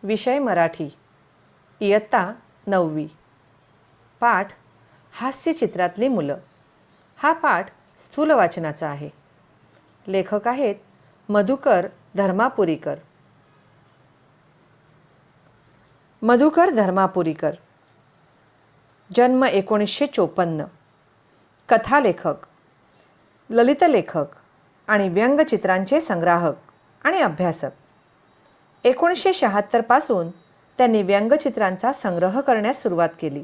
विषय मराठी, इयत्ता 9वी. पाठ हास्यचित्रातली मुलं. हा पाठ स्थूल वाचनाचा आहे. लेखक आहेत मधुकर धर्मापुरीकर. मधुकर धर्मापुरीकर, जन्म 1954. कथालेखक, ललितलेखक आणि व्यंगचित्रांचे संग्राहक आणि अभ्यासक. 1976 पासून त्यांनी व्यंगचित्रांचा संग्रह करण्यास सुरुवात केली.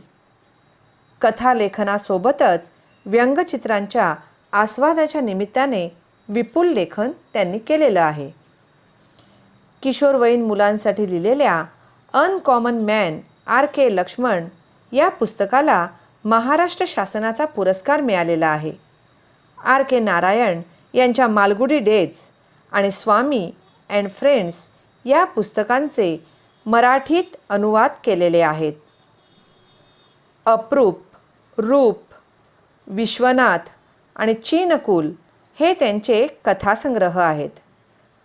कथालेखनासोबतच व्यंगचित्रांच्या आस्वादाच्या निमित्ताने विपुल लेखन त्यांनी केलेलं आहे. किशोरवयीन मुलांसाठी लिहिलेल्या अनकॉमन मॅन R.K. लक्ष्मण या पुस्तकाला महाराष्ट्र शासनाचा पुरस्कार मिळालेला आहे. R.K. नारायण यांच्या मालगुडी डेज आणि स्वामी अँड फ्रेंड्स या पुस्तकांचे मराठीत अनुवाद केलेले आहेत. अप्रूप, रूप, विश्वनाथ आणि चीनकुल हे त्यांचे कथासंग्रह आहेत.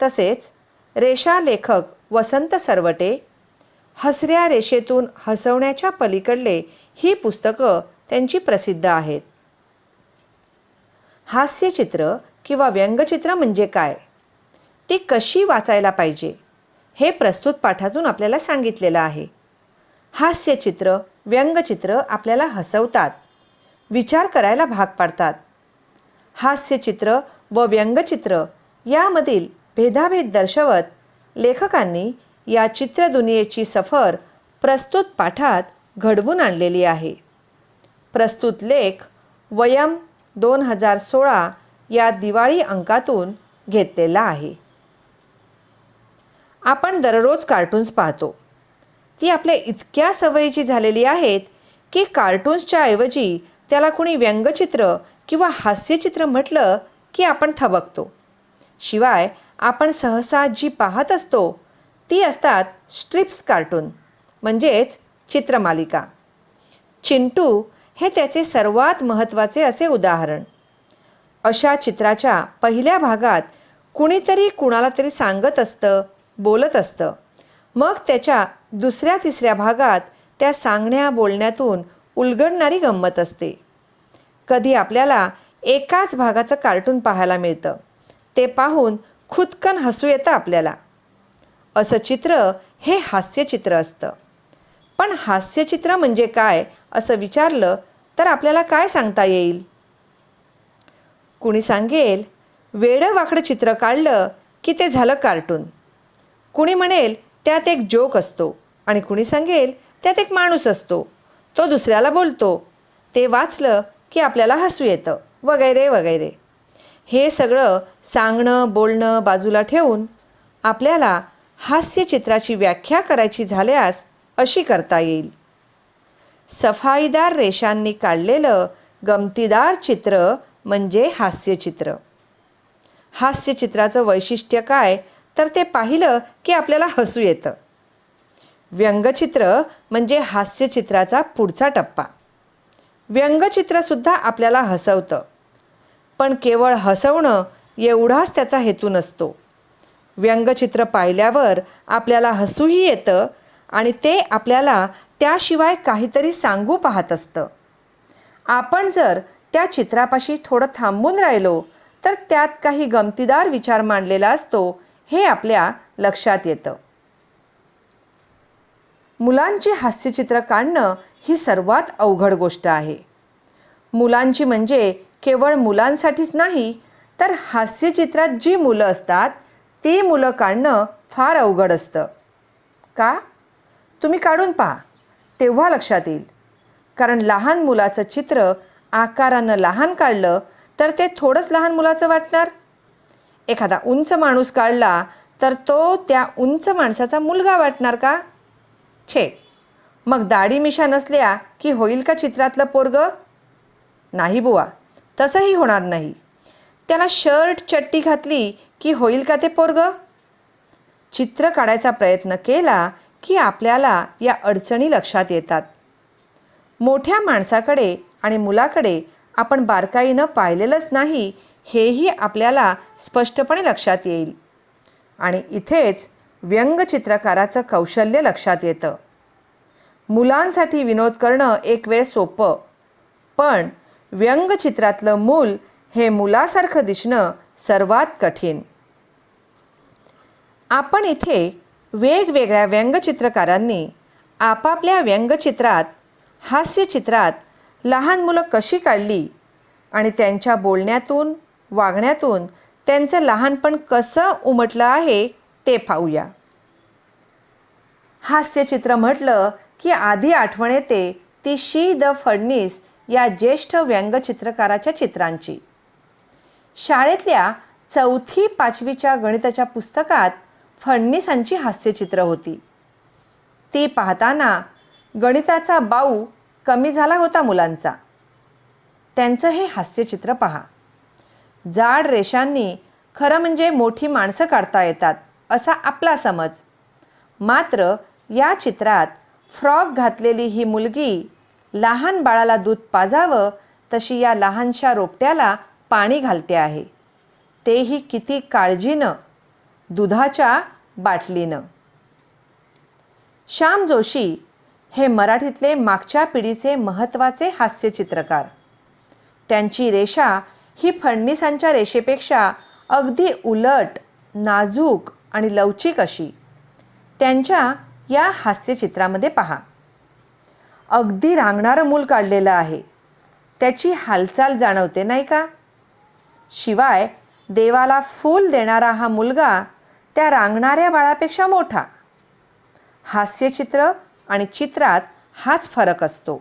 तसेच रेषा लेखक वसंत सरवटे, हसऱ्या रेषेतून हसवण्याच्या पलीकडले ही पुस्तकं त्यांची प्रसिद्ध आहेत. हास्यचित्र किंवा व्यंगचित्र म्हणजे काय, ती कशी वाचायला पाहिजे हे प्रस्तुत पाठातून आपल्याला सांगितलेलं आहे. हास्यचित्र, व्यंगचित्र आपल्याला हसवतात, विचार करायला भाग पाडतात. हास्यचित्र व व्यंगचित्र यामधील भेदाभेद दर्शवत लेखकांनी या चित्रदुनियेची सफर प्रस्तुत पाठात घडवून आणलेली आहे. प्रस्तुत लेख वयम 2016 या दिवाळी अंकातून घेतलेला आहे. आपण दररोज कार्टून्स पाहतो. ती आपल्या इतक्या सवयीची झालेली आहेत की कार्टून्सच्या ऐवजी त्याला कुणी व्यंगचित्र किंवा हास्यचित्र म्हटलं की आपण थबकतो. शिवाय आपण सहसा जी पाहत असतो ती असतात स्ट्रिप्स कार्टून, म्हणजेच चित्रमालिका. चिंटू हे त्याचे सर्वात महत्त्वाचे असे उदाहरण. अशा चित्राच्या पहिल्या भागात कुणीतरी कुणाला तरी सांगत असतं, बोलत असतं. मग त्याच्या दुसऱ्या तिसऱ्या भागात त्या सांगण्या बोलण्यातून उलगडणारी गंमत असते. कधी आपल्याला एकाच भागाचं कार्टून पाहायला मिळतं. ते पाहून खुदकन हसू येतं आपल्याला. असं चित्र हे हास्यचित्र असतं. पण हास्यचित्र म्हणजे काय असं विचारलं तर आपल्याला काय सांगता येईल? कुणी सांगेल वेडं वाकडं चित्र काढलं की ते झालं कार्टून. कुणी म्हणेल त्यात एक जोक असतो आणि कुणी सांगेल त्यात एक माणूस असतो, तो दुसऱ्याला बोलतो, ते वाचलं की आपल्याला हसू येतं, वगैरे वगैरे. हे सगळं सांगणं बोलणं बाजूला ठेवून आपल्याला हास्यचित्राची व्याख्या करायची झाल्यास अशी करता येईल. सफाईदार रेषांनी काढलेलं गमतीदार चित्र म्हणजे हास्यचित्र. हास्यचित्राचं वैशिष्ट्य काय तर ते पाहिलं की आपल्याला हसू येतं. व्यंगचित्र म्हणजे हास्यचित्राचा पुढचा टप्पा. व्यंगचित्रसुद्धा आपल्याला हसवतं, पण केवळ हसवणं एवढाच त्याचा हेतू नसतो. व्यंगचित्र पाहिल्यावर आपल्याला हसूही येतं आणि ते आपल्याला त्याशिवाय काहीतरी सांगू पाहत असतं. आपण जर त्या चित्रापाशी थोडं थांबून राहिलो तर त्यात काही गमतीदार विचार मांडलेला असतो हे आपल्या लक्षात येतं. मुलांची हास्यचित्र काढणं ही सर्वात अवघड गोष्ट आहे. मुलांची म्हणजे केवळ मुलांसाठीच नाही, तर हास्यचित्रात जी मुलं असतात ती मुलं काढणं फार अवघड असतं. का? तुम्ही काढून पहा, तेव्हा लक्षात येईल. कारण लहान मुलाचं चित्र आकारानं लहान काढलं तर ते थोडंच लहान मुलाचं वाटणार. एखादा उंच माणूस काढला तर तो त्या उंच माणसाचा मुलगा वाटणार का? छे. मग दाढी मिशा नसल्या की होईल का चित्रातलं पोरगं? नाही बुवा, तसंही होणार नाही. त्याला शर्ट चड्डी घातली की होईल का ते पोरगं? चित्र काढायचा प्रयत्न केला की आपल्याला या अडचणी लक्षात येतात. मोठ्या माणसाकडे आणि मुलाकडे आपण बारकाईनं पाहिलेलंच नाही हेही आपल्याला स्पष्टपणे लक्षात येईल. आणि इथेच व्यंगचित्रकाराचं कौशल्य लक्षात येतं. मुलांसाठी विनोद करणं एक वेळ सोपं, पण व्यंगचित्रातलं मूल हे मुलासारखं दिसणं सर्वात कठीण. आपण इथे वेगवेगळ्या व्यंगचित्रकारांनी आपापल्या व्यंगचित्रात, हास्यचित्रात लहान मुलं कशी काढली आणि त्यांच्या बोलण्यातून, वागण्यातून त्यांचं लहानपण कसं उमटलं आहे ते पाहूया. हास्यचित्र म्हटलं की आधी आठवण येते ती द फडणीस या ज्येष्ठ व्यंगचित्रकाराच्या चित्रांची. शाळेतल्या 4थी-5वीच्या गणिताच्या पुस्तकात फडणीसांची हास्यचित्र होती. ती पाहताना गणिताचा बाऊ कमी झाला होता मुलांचा. त्यांचं हे हास्यचित्र पहा. जाड रेषांनी खरं म्हणजे मोठी माणसं काढता येतात असा आपला समज. मात्र या चित्रात फ्रॉक घातलेली ही मुलगी लहान बाळाला दूध पाजावं तशी या लहानशा रोपट्याला पाणी घालते आहे, तेही किती काळजीनं, दुधाच्या बाटलीनं. श्याम जोशी हे मराठीतले मागच्या पिढीचे महत्त्वाचे हास्यचित्रकार. त्यांची रेषा ही फडणीसांच्या रेषेपेक्षा अगदी उलट, नाजूक आणि लवचिक अशी. त्यांच्या या हास्यचित्रामध्ये पहा. अगदी रांगणारं मूल काढलेलं आहे. त्याची हालचाल जाणवते नाही का? शिवाय देवाला फूल देणारा हा मुलगा त्या रांगणाऱ्या बाळापेक्षा मोठा. हास्यचित्र आणि चित्रात हाच फरक असतो.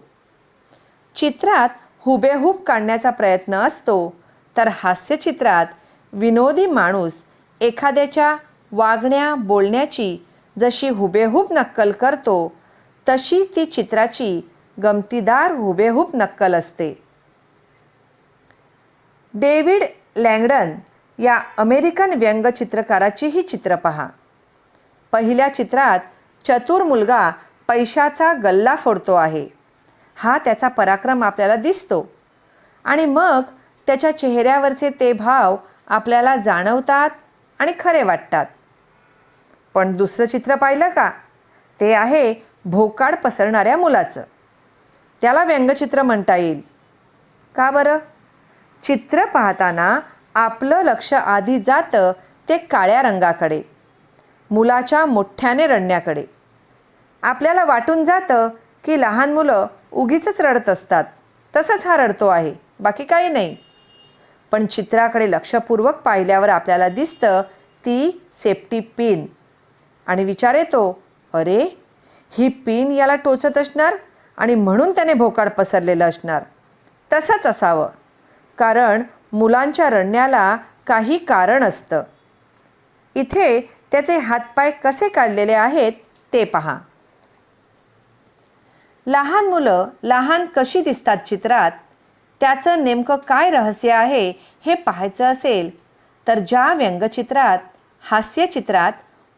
चित्रात हुबेहूब काढण्याचा प्रयत्न असतो, तर हास्यचित्रात विनोदी माणूस एखाद्याच्या वागण्या बोलण्याची जशी हुबेहूब नक्कल करतो, तशी ती चित्राची गमतीदार हुबेहूब नक्कल असते. डेव्हिड लँगडन या अमेरिकन व्यंगचित्रकाराची ही चित्र पहा. पहिल्या चित्रात चतुर मुलगा पैशाचा गल्ला फोडतो आहे. हा त्याचा पराक्रम आपल्याला दिसतो आणि मग त्याच्या चेहऱ्यावरचे ते भाव आपल्याला जाणवतात आणि खरे वाटतात. पण दुसरं चित्र पाहिलं का? ते आहे भोकाड पसरणाऱ्या मुलाचं. त्याला व्यंगचित्र म्हणता येईल. का बरं? चित्र पाहताना आपलं लक्ष आधी जातं ते काळ्या रंगाकडे, मुलाच्या मोठ्याने रडण्याकडे. आपल्याला वाटून जातं की लहान मुलं उगीचच रडत असतात, तसंच हा रडतो आहे, बाकी काही नाही. पण चित्राकडे लक्षपूर्वक पाहिल्यावर आपल्याला दिसतं ती सेफ्टी पिन आणि विचार येतो, अरे ही पिन याला टोचत असणार आणि म्हणून त्याने भोकाड पसरलेलं असणार. तसंच असावं, कारण मुलांच्या रडण्याला काही कारण असतं. इथे त्याचे हातपाय कसे काढलेले आहेत ते पहा. लहान मुलं लहान कशी दिसतात चित्रात, त्याचं नेमकं काय रहस्य आहे हे पाहायचं असेल तर ज्या व्यंगचित्रात, हास्यचित्रात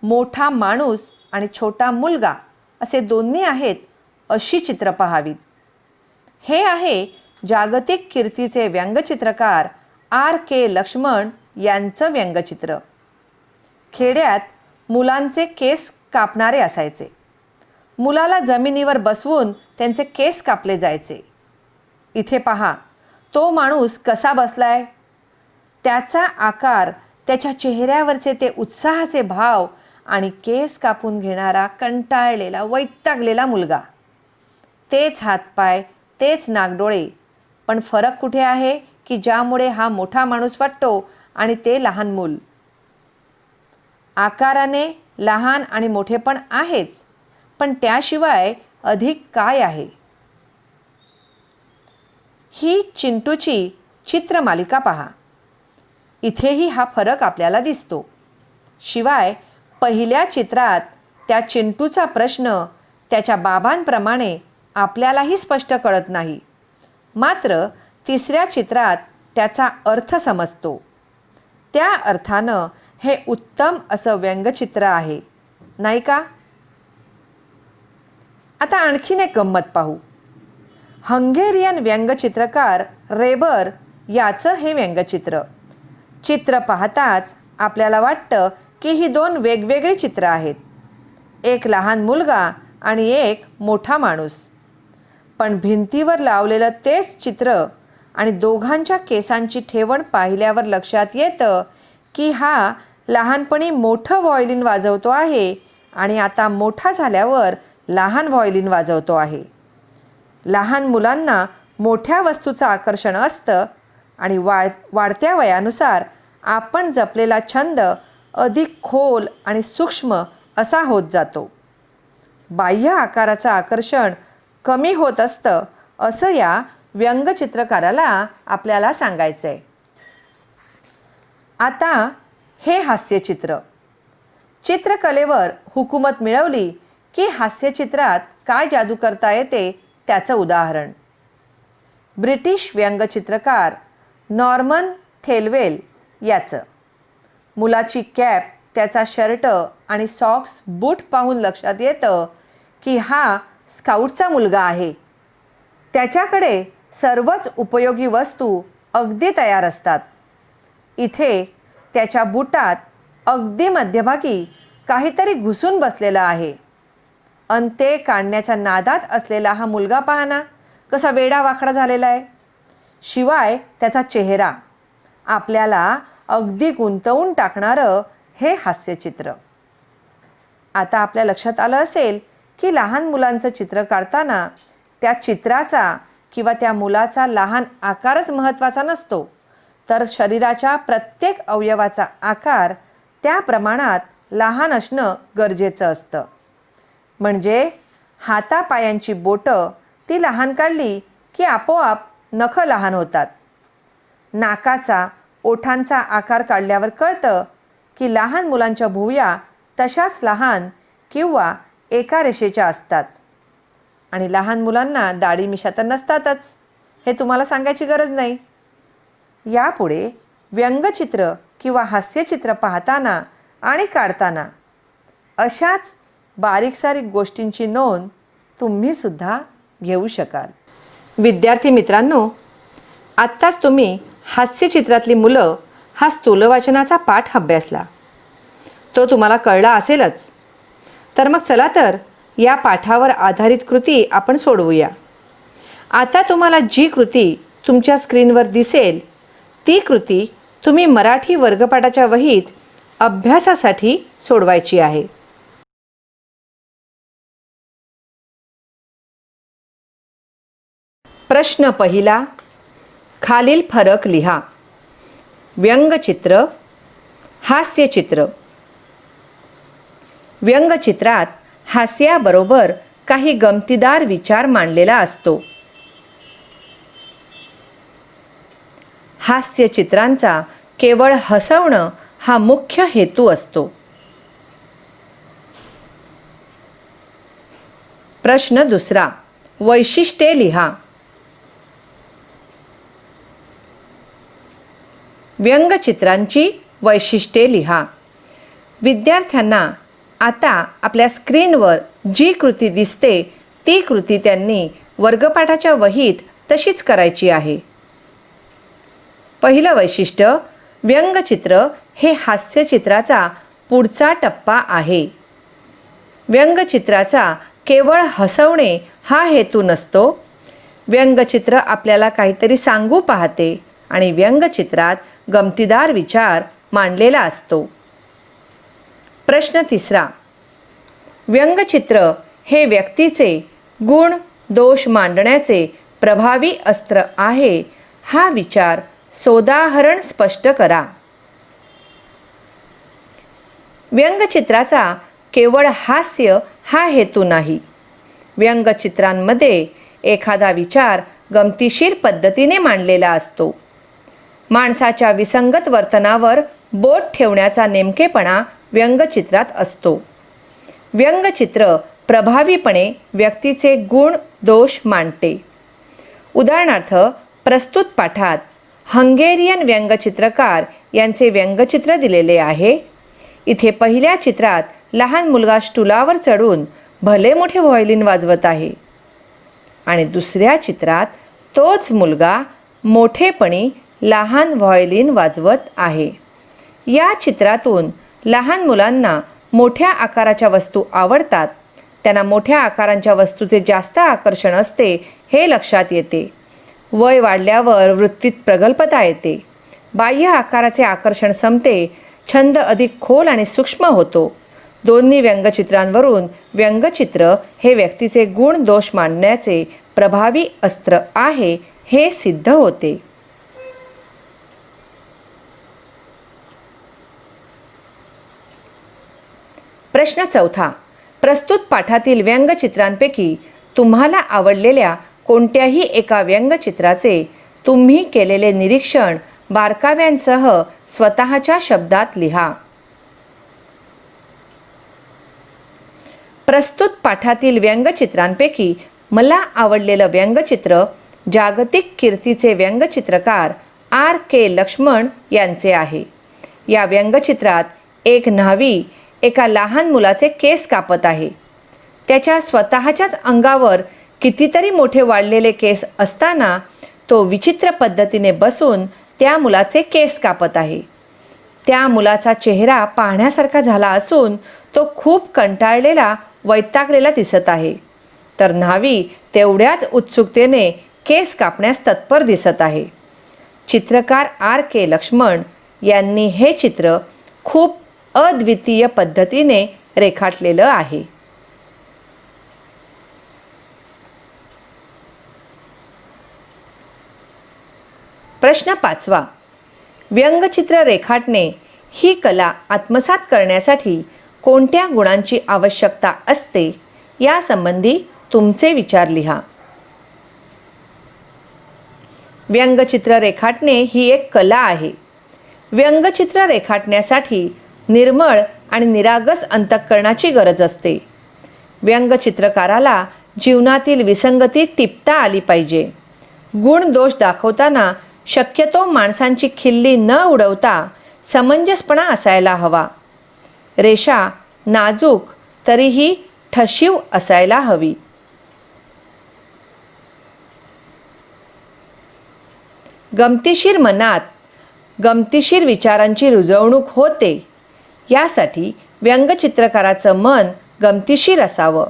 मोठा माणूस आणि छोटा मुलगा असे दोन्ही आहेत अशी चित्र पाहावीत. हे आहे जागतिक कीर्तीचे व्यंगचित्रकार R.K. लक्ष्मण यांचं व्यंगचित्र. खेड्यात मुलांचे केस कापणारे असायचे. मुलाला जमिनीवर बसवून त्यांचे केस कापले जायचे. इथे पहा, तो माणूस कसा बसलाय, त्याचा आकार, त्याच्या चेहऱ्यावरचे ते उत्साहाचे भाव आणि केस कापून घेणारा कंटाळलेला, वैतागलेला मुलगा. तेच हातपाय, तेच नाकडोळे, पण फरक कुठे आहे की ज्यामुळे हा मोठा माणूस वाटतो आणि ते लहान मूल. आकाराने लहान आणि मोठेपण आहेच, पण त्याशिवाय अधिक काय आहे? ही चिंटूची चित्रमालिका पहा. इथेही हा फरक आपल्याला दिसतो. शिवाय पहिल्या चित्रात त्या चिंटूचा प्रश्न त्याच्या बाबांप्रमाणे आपल्यालाही स्पष्ट कळत नाही. मात्र तिसऱ्या चित्रात त्याचा अर्थ समजतो. त्या अर्थानं हे उत्तम असं व्यंगचित्र आहे, नाही का? आता आणखीन एक गंमत पाहू. हंगेरियन व्यंगचित्रकार रेबर याचं हे व्यंगचित्र. चित्र पाहताच आपल्याला वाटतं की ही दोन वेगवेगळी चित्र आहेत. एक लहान मुलगा आणि एक मोठा माणूस. पण भिंतीवर लावलेलं तेच चित्र आणि दोघांच्या केसांची ठेवण पाहिल्यावर लक्षात येतं की हा लहानपणी मोठं व्हायोलिन वाजवतो आहे आणि आता मोठा झाल्यावर लहान व्हायोलिन वाजवतो आहे. लहान मुलांना मोठ्या वस्तूचं आकर्षण असतं आणि वाढत्या वयानुसार आपण जपलेला छंद अधिक खोल आणि सूक्ष्म असा होत जातो. बाह्य आकाराचं आकर्षण कमी होत असतं असं या व्यंगचित्रकाराला आपल्याला सांगायचं आहे. आता हे हास्यचित्र. चित्रकलेवर हुकूमत मिळवली की हास्यचित्रात काय जादू करता येते त्याचं उदाहरण. ब्रिटिश व्यंगचित्रकार नॉर्मन थेलवेल याचं. मुलाची कॅप, त्याचा शर्ट आणि सॉक्स, बूट पाहून लक्षात येतं की हा स्काउटचा मुलगा आहे. त्याच्याकडे सर्वच उपयोगी वस्तू अगदी तयार असतात. इथे त्याच्या बुटात अगदी मध्यभागी काहीतरी घुसून बसलेलं आहे. अंते काढण्याच्या नादात असलेला हा मुलगा पाहना कसा वेडा वाकडा झालेला आहे. शिवाय त्याचा चेहरा आपल्याला अगदी गुंतवून टाकणारं हे हास्यचित्र. आता आपल्या लक्षात आलं असेल की लहान मुलांचं चित्र काढताना त्या चित्राचा किंवा त्या मुलाचा लहान आकारच महत्त्वाचा नसतो, तर शरीराच्या प्रत्येक अवयवाचा आकार त्या प्रमाणात लहान असणं गरजेचं असतं. म्हणजे हातापायांची बोटं ती लहान काढली की आपोआप नखं लहान होतात. नाकाचा, ओठांचा आकार काढल्यावर कळतं की लहान मुलांच्या भुवया तशाच लहान किंवा एका रेषेच्या असतात. आणि लहान मुलांना दाढी मिशा तर नसतातच, हे तुम्हाला सांगायची गरज नाही. यापुढे व्यंगचित्र किंवा हास्यचित्र पाहताना आणि काढताना अशाच बारीक सारीक गोष्टींची नोंद तुम्हीसुद्धा घेऊ शकाल. विद्यार्थी मित्रांनो, आत्ताच तुम्ही हास्यचित्रातली मुलं हा स्थूलवाचनाचा पाठ अभ्यासला. तो तुम्हाला कळला असेलच. तर मग चला तर या पाठावर आधारित कृती आपण सोडवूया. आता तुम्हाला जी कृती तुमच्या स्क्रीनवर दिसेल ती कृती तुम्ही मराठी वर्गपाठाच्या वहीत अभ्यासासाठी सोडवायची आहे. प्रश्न पहिला. खालील फरक लिहा. व्यंगचित्र, हास्यचित्र. व्यंगचित्रात हास्याबरोबर काही गमतीदार विचार मांडलेला असतो. हास्यचित्रांचा केवळ हसवणं हा मुख्य हेतू असतो. प्रश्न दुसरा. वैशिष्ट्ये लिहा. व्यंगचित्रांची वैशिष्ट्ये लिहा. विद्यार्थ्यांना आता आपल्या स्क्रीनवर जी कृती दिसते ती कृती त्यांनी वर्गपाठाच्या वहीत तशीच करायची आहे. पहिलं वैशिष्ट्य. व्यंगचित्र हे हास्यचित्राचा पुढचा टप्पा आहे. व्यंगचित्राचा केवळ हसवणे हा हेतू नसतो. व्यंगचित्र आपल्याला काहीतरी सांगू पाहते आणि व्यंगचित्रात गमतीदार विचार मांडलेला असतो. प्रश्न तिसरा. व्यंगचित्र हे व्यक्तीचे गुण दोष मांडण्याचे प्रभावी अस्त्र आहे हा विचार सोदाहरण स्पष्ट करा. व्यंगचित्राचा केवळ हास्य हा हेतू नाही. व्यंगचित्रांमध्ये एखादा विचार गमतीशीर पद्धतीने मांडलेला असतो. माणसाच्या विसंगत वर्तनावर बोट ठेवण्याचा नेमकेपणा व्यंगचित्रात असतो. व्यंगचित्र प्रभावीपणे व्यक्तीचे गुण दोष मांडते. उदाहरणार्थ, प्रस्तुत पाठात हंगेरियन व्यंगचित्रकार यांचे व्यंगचित्र दिलेले आहे. इथे पहिल्या चित्रात लहान मुलगा स्टूलावर चढून भले मोठे व्हायोलिन वाजवत आहे आणि दुसऱ्या चित्रात तोच मुलगा मोठेपणी लहान व्हायोलिन वाजवत आहे. या चित्रातून लहान मुलांना मोठ्या आकाराच्या वस्तू आवडतात, त्यांना मोठ्या आकारांच्या वस्तूचे जास्त आकर्षण असते हे लक्षात येते. वय वाढल्यावर वृत्तीत प्रगल्भता येते. बाह्य आकाराचे आकर्षण संपते. छंद अधिक खोल आणि सूक्ष्म होतो. दोन्ही व्यंगचित्रांवरून व्यंगचित्र हे व्यक्तीचे गुण दोष मांडण्याचे प्रभावी अस्त्र आहे हे सिद्ध होते. प्रश्न 4. प्रस्तुत पाठातील व्यंगचित्रांपैकी तुम्हाला आवडलेल्या कोणत्याही एका व्यंगचित्राचे तुम्ही केलेले निरीक्षण बारकाव्यांसह स्वतःच्या शब्दात लिहा. प्रस्तुत पाठातील व्यंगचित्रांपैकी मला आवडलेलं व्यंगचित्र जागतिक कीर्तीचे व्यंगचित्रकार R.K. लक्ष्मण यांचे आहे. या व्यंगचित्रात एक न्हावी एका लहान मुलाचे केस कापत आहे. त्याच्या स्वतःच्याच अंगावर कितीतरी मोठे वाढलेले केस असताना तो विचित्र पद्धतीने बसून त्या मुलाचे केस कापत आहे. त्या मुलाचा चेहरा पाहण्यासारखा झाला असून तो खूप कंटाळलेला, वैतागलेला दिसत आहे. तर न्हावी तेवढ्याच उत्सुकतेने केस कापण्यास तत्पर दिसत आहे. चित्रकार R.K. लक्ष्मण यांनी हे चित्र खूप अद्वितीय पद्धतीने रेखाटलेलं आहे. प्रश्न 5. व्यंगचित्र रेखाटणे ही कला आत्मसात करण्यासाठी कोणत्या गुणांची आवश्यकता असते यासंबंधी तुमचे विचार लिहा. व्यंगचित्र रेखाटणे ही एक कला आहे. व्यंगचित्र रेखाटण्यासाठी निर्मळ आणि निरागस अंतःकरणाची गरज असते. व्यंगचित्रकाराला जीवनातील विसंगती टिपता आली पाहिजे. गुण दोष दाखवताना शक्यतो माणसांची खिल्ली न उडवता समंजसपणा असायला हवा. रेषा नाजूक तरीही ठशीव असायला हवी. गमतीशीर मनात गमतीशीर विचारांची रुजवणूक होते. यासाठी व्यंगचित्रकाराचं मन गमतीशीर असावं.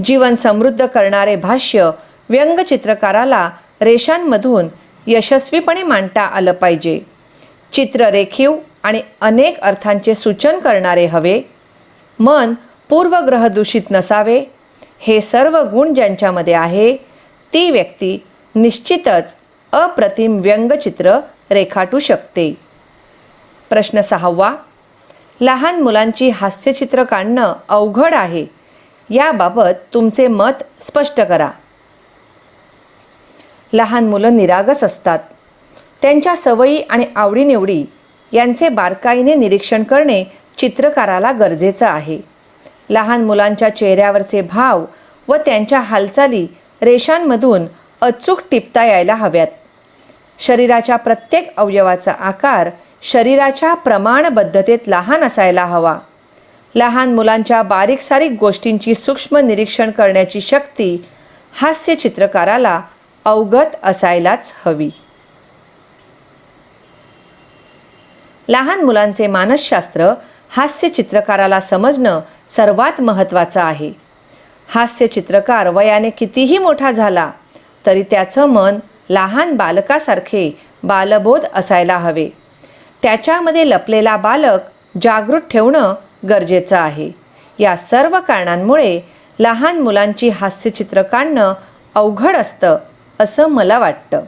जीवन समृद्ध करणारे भाष्य व्यंगचित्रकाराला रेषांमधून यशस्वीपणे मांडता आलं पाहिजे. चित्र रेखीव आणि अनेक अर्थांचे सूचन करणारे हवे. मन पूर्वग्रह दूषित नसावे. हे सर्व गुण ज्यांच्यामध्ये आहे ती व्यक्ती निश्चितच अप्रतिम व्यंगचित्र रेखाटू शकते. प्रश्न 6. लहान मुलांची हास्यचित्र काढणं अवघड आहे. याबाबत तुमचे मत स्पष्ट करा. लहान मुलं निरागस असतात. त्यांच्या सवयी आणि आवडीनिवडी यांचे बारकाईने निरीक्षण करणे चित्रकाराला गरजेचं आहे. लहान मुलांच्या चेहऱ्यावरचे भाव व त्यांच्या हालचाली रेषांमधून अचूक टिपता यायला हव्यात. शरीराच्या प्रत्येक अवयवाचा आकार शरीराच्या प्रमाणबद्धतेत लहान असायला हवा. लहान मुलांच्या बारीक सारीक गोष्टींची सूक्ष्म निरीक्षण करण्याची शक्ती हास्य चित्रकाराला अवगत असायलाच हवी. लहान मुलांचे मानसशास्त्र हास्य चित्रकाराला समजणं सर्वात महत्त्वाचं आहे. हास्य चित्रकार वयाने कितीही मोठा झाला तरी त्याचं मन लहान बालकासारखे बालबोध असायला हवे. त्याच्यामध्ये लपलेला बालक जागृत ठेवणं गरजेचं आहे. या सर्व कारणांमुळे लहान मुलांची हास्यचित्र काढणं अवघड असतं असं मला वाटतं.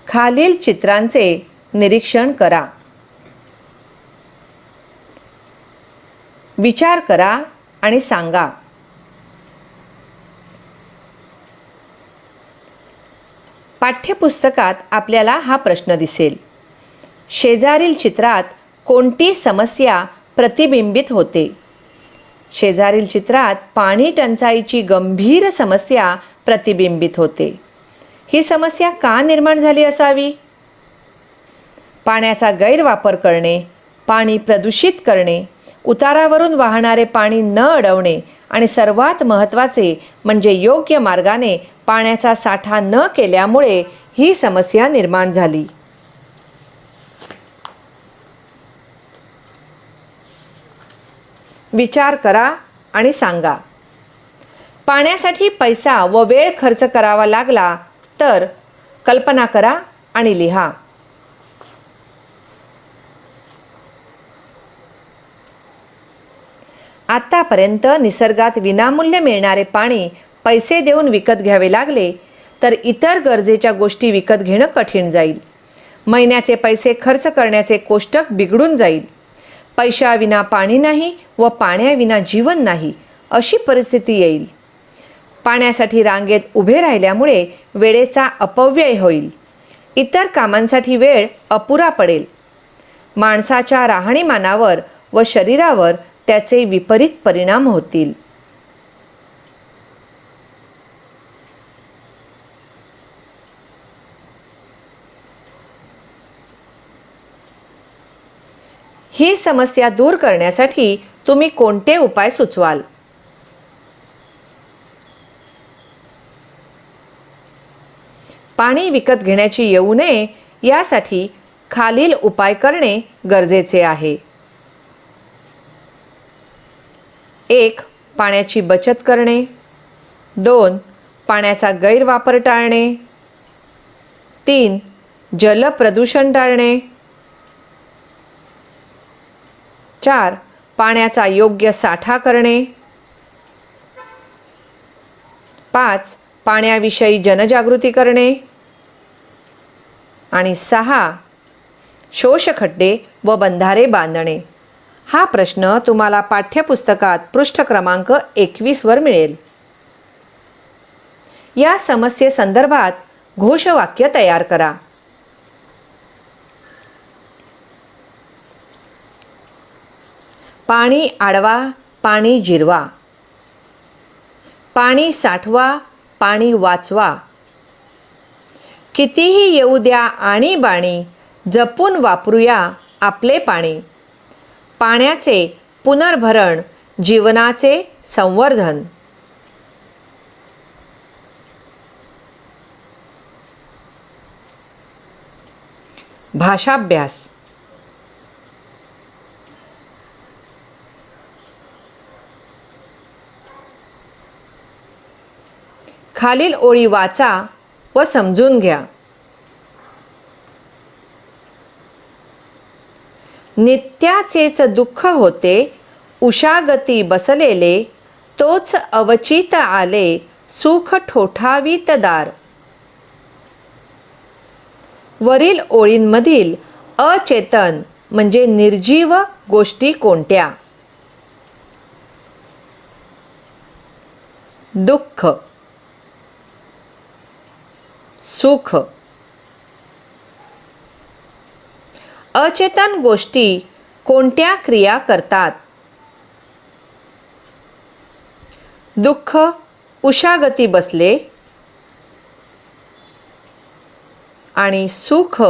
खालील चित्रांचे निरीक्षण करा. विचार करा आणि सांगा. पाठ्यपुस्तकात आपल्याला हा प्रश्न दिसेल. शेजारील चित्रात कोणती समस्या प्रतिबिंबित होते? शेजारील चित्रात पाणी टंचाईची गंभीर समस्या प्रतिबिंबित होते. ही समस्या का निर्माण झाली असावी? पाण्याचा गैरवापर करणे, पाणी प्रदूषित करणे, उतारावरून वाहणारे पाणी न अडवणे आणि सर्वात महत्त्वाचे म्हणजे योग्य मार्गाने पाण्याचा साठा न केल्यामुळे ही समस्या निर्माण झाली. विचार करा आणि सांगा. पाण्यासाठी पैसा व वेळ खर्च करावा लागला तर कल्पना करा आणि लिहा. आतापर्यंत निसर्गात विनामूल्य मिळणारे पाणी पैसे देऊन विकत घ्यावे लागले तर इतर गरजेच्या गोष्टी विकत घेणं कठीण जाईल. महिन्याचे पैसे खर्च करण्याचे कोष्टक बिघडून जाईल. पैशाविना पाणी नाही व पाण्याविना जीवन नाही अशी परिस्थिती येईल. पाण्यासाठी रांगेत उभे राहिल्यामुळे वेळेचा अपव्यय होईल. इतर कामांसाठी वेळ अपुरा पडेल. माणसाच्या राहणीमानावर व शरीरावर त्याचे विपरीत परिणाम होतील. ही समस्या दूर करण्यासाठी तुम्ही कोणते उपाय सुचवाल? पाणी विकत घेण्याची येऊ नये यासाठी खालील उपाय करणे गरजेचे आहे. 1. पाण्याची बचत करणे. 2. पाण्याचा गैरवापर टाळणे. 3. जलप्रदूषण टाळणे. 4. पाण्याचा योग्य साठा करणे. 5. पाण्याविषयी जनजागृती करणे. आणि 6. शोषखड्डे व बंधारे बांधणे. हा प्रश्न तुम्हाला पाठ्यपुस्तकात पृष्ठ क्रमांक 21 वर मिळेल. या समस्येसंदर्भात घोषवाक्य तयार करा. पाणी अडवा, पाणी जिरवा. पाणी साठवा, पाणी वाचवा. कितीही येऊ द्या आणीबाणी, जपून वापरूया आपले पाणी. पाण्याचे पुनर्भरण, जीवनाचे संवर्धन. भाषाभ्यास. खालील ओळी वाचा व समजून घ्या. नित्याचेच दुःख होते, उशागती बसलेले, तोच अवचित आले, सुख ठोठावीत दार. वरील ओळींमधील अचेतन म्हणजे निर्जीव गोष्टी कोणत्या? दुःख, सुख. अचेतन गोष्टी कोणत्या क्रिया करतात? दुःख, उशागती बसले आणि सुख,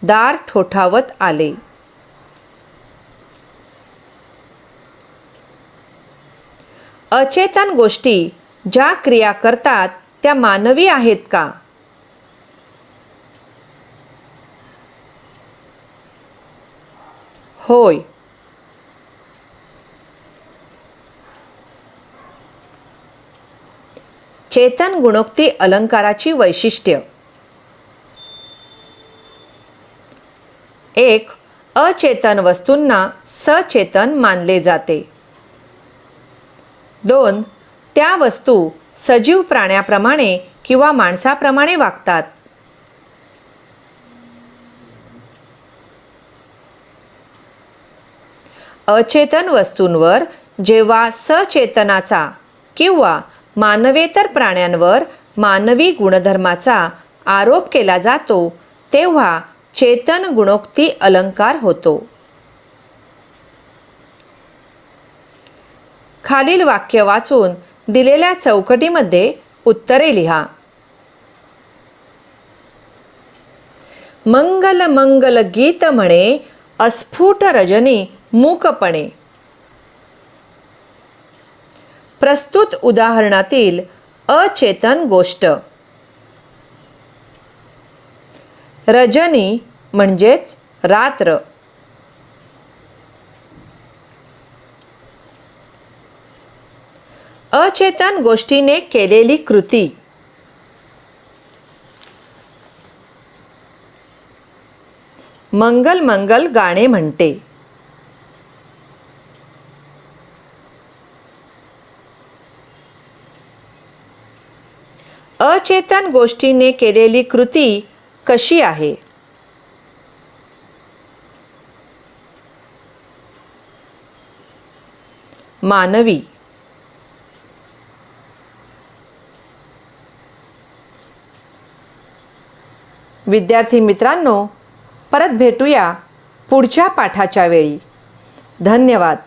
दार ठोठावत आले. अचेतन गोष्टी ज्या क्रिया करतात त्या मानवी आहेत का? होय. चेतन गुणोक्ती अलंकाराची वैशिष्ट्य. 1. अचेतन वस्तूंना सचेतन मानले जाते. 2. त्या वस्तू सजीव प्राण्याप्रमाणे किंवा माणसाप्रमाणे वागतात. अचेतन वस्तूंवर जेव्हा सचेतनाचा किंवा मानवेतर प्राण्यांवर मानवी गुणधर्माचा आरोप केला जातो तेव्हा चेतन गुणोक्ती अलंकार होतो. खालील वाक्य वाचून दिलेल्या चौकटीमध्ये उत्तरे लिहा. मंगल मंगल गीत म्हणे, अस्फुट रजनी मूकपणे. प्रस्तुत उदाहरणातील अचेतन गोष्ट. रजनी म्हणजेच रात्र. अचेतन गोष्टीने केलेली कृती. मंगल मंगल गाणे म्हणते. अचेतन गोष्टीने केलेली कृती कशी आहे? मानवी. विद्यार्थी मित्रांनो, परत भेटूया पुढच्या पाठाच्या वेळी. धन्यवाद.